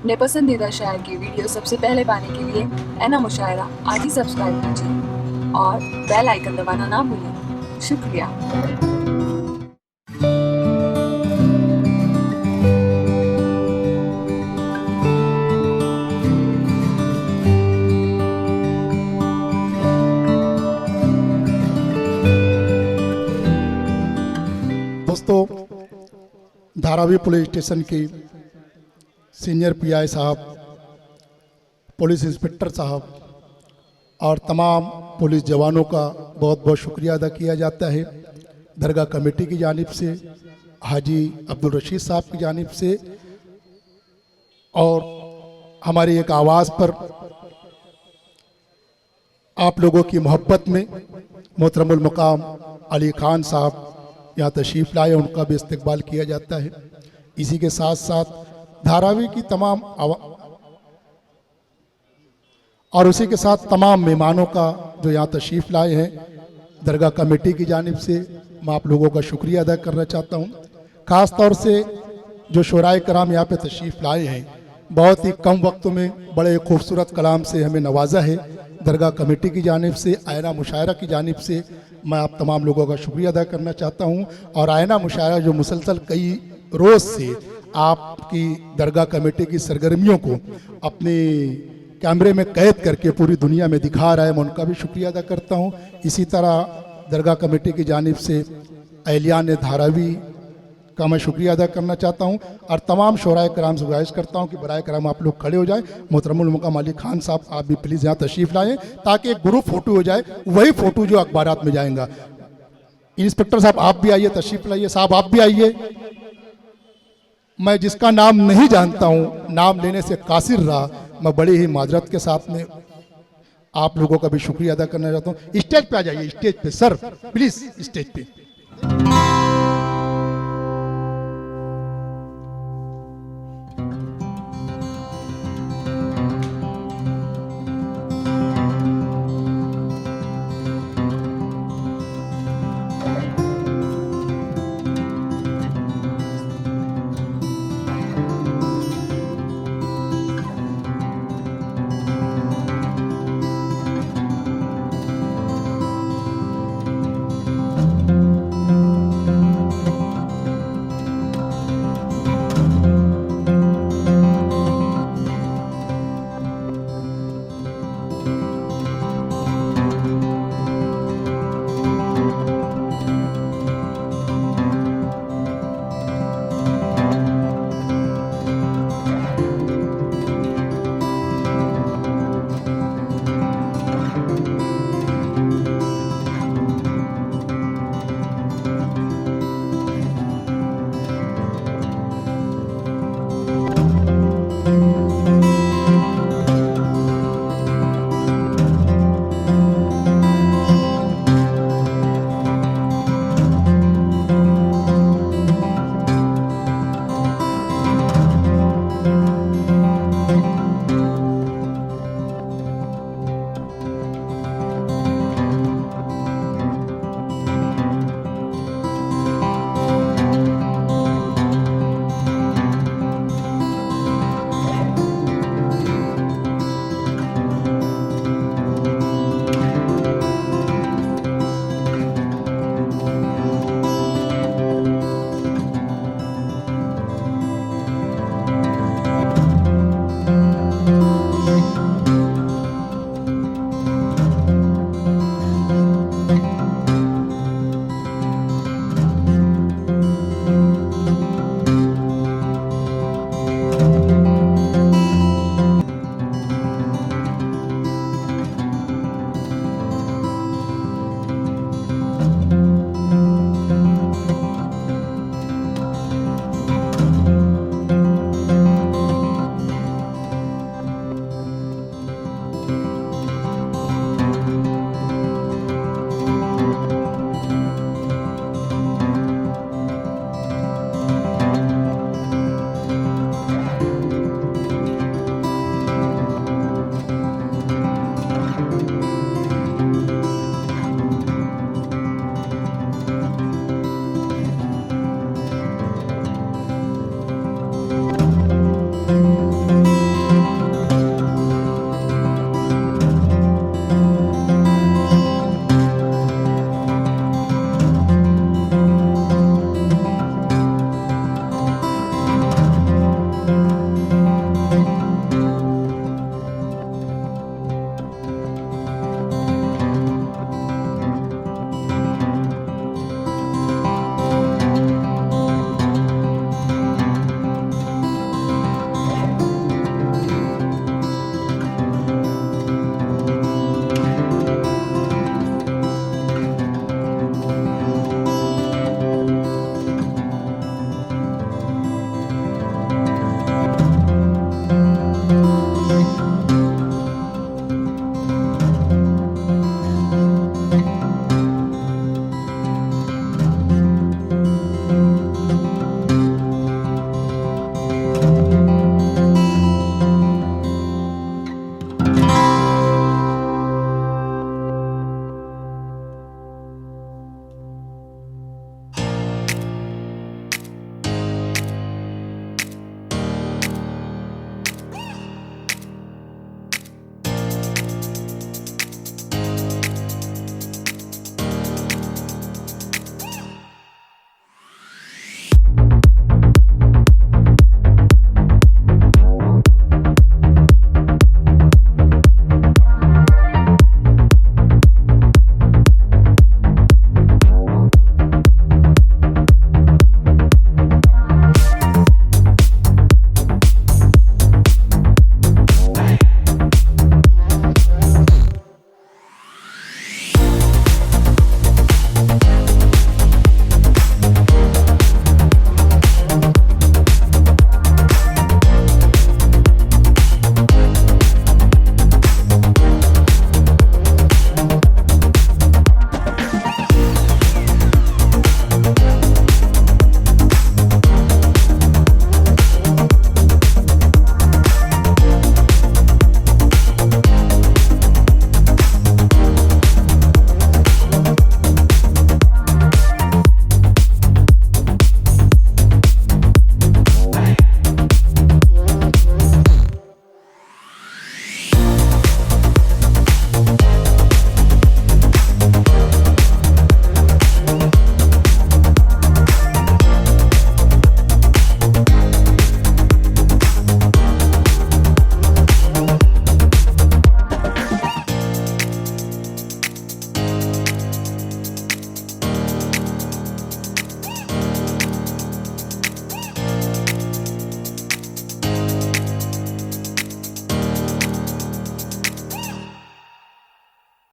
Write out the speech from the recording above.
अपने पसंदीदा शायर की वीडियो सबसे पहले पाने के लिए एना मुशायरा आज ही सब्सक्राइब कीजिए और बेल आइकन दबाना ना भूलें। शुक्रिया। दोस्तों, धारावी पुलिस स्टेशन की सीनियर पीआई साहब, पुलिस इंस्पेक्टर साहब और तमाम पुलिस जवानों का बहुत बहुत शुक्रिया अदा किया जाता है। दरगाह कमेटी की जानिब से, हाजी अब्दुल रशीद साहब की जानिब से और हमारी एक आवाज़ पर आप लोगों की मोहब्बत में मोहतरमुल मकाम अली खान साहब यहाँ तशरीफ़ लाए, उनका भी इस्तकबाल किया जाता है। इसी के साथ साथ धारावी की तमाम और उसी के साथ तमाम मेहमानों का जो यहाँ तशरीफ़ लाए हैं, दरगाह कमेटी की जानिब से मैं आप लोगों का शुक्रिया अदा करना चाहता हूँ। ख़ास तौर से जो शोराए कराम यहाँ पे तशरीफ़ लाए हैं, बहुत ही कम वक्त में बड़े खूबसूरत कलाम से हमें नवाजा है। दरगाह कमेटी की जानिब से, आयना मुशायरा की जानिब से मैं आप तमाम लोगों का शुक्रिया अदा करना चाहता हूँ। और आयना मुशायरा जो मुसलसल कई रोज़ से आपकी दरगाह कमेटी की सरगर्मियों को अपने कैमरे में कैद करके पूरी दुनिया में दिखा रहा है, मैं उनका भी शुक्रिया अदा करता हूँ। इसी तरह दरगाह कमेटी की जानिब से अहलियान धारावी का मैं शुक्रिया अदा करना चाहता हूँ और तमाम शोराए कराम से गुजारिश करता हूँ कि बराए कराम आप लोग खड़े हो जाएं। मोहतरमुल मुकाम अली खान साहब, आप भी प्लीज़ यहाँ तशरीफ़ लाएँ ताकि एक ग्रुप फ़ोटो हो जाए, वही फ़ोटो जो अखबारात में जाएगा। इंस्पेक्टर साहब आप भी आइए, तशरीफ़ लाइए। साहब आप भी आइए। मैं जिसका नाम नहीं जानता हूँ, नाम लेने से कासिर रहा, मैं बड़ी ही माजरत के साथ में आप लोगों का भी शुक्रिया अदा करना चाहता हूँ। स्टेज पे आ जाइए, स्टेज पे सर, प्लीज़ स्टेज पे।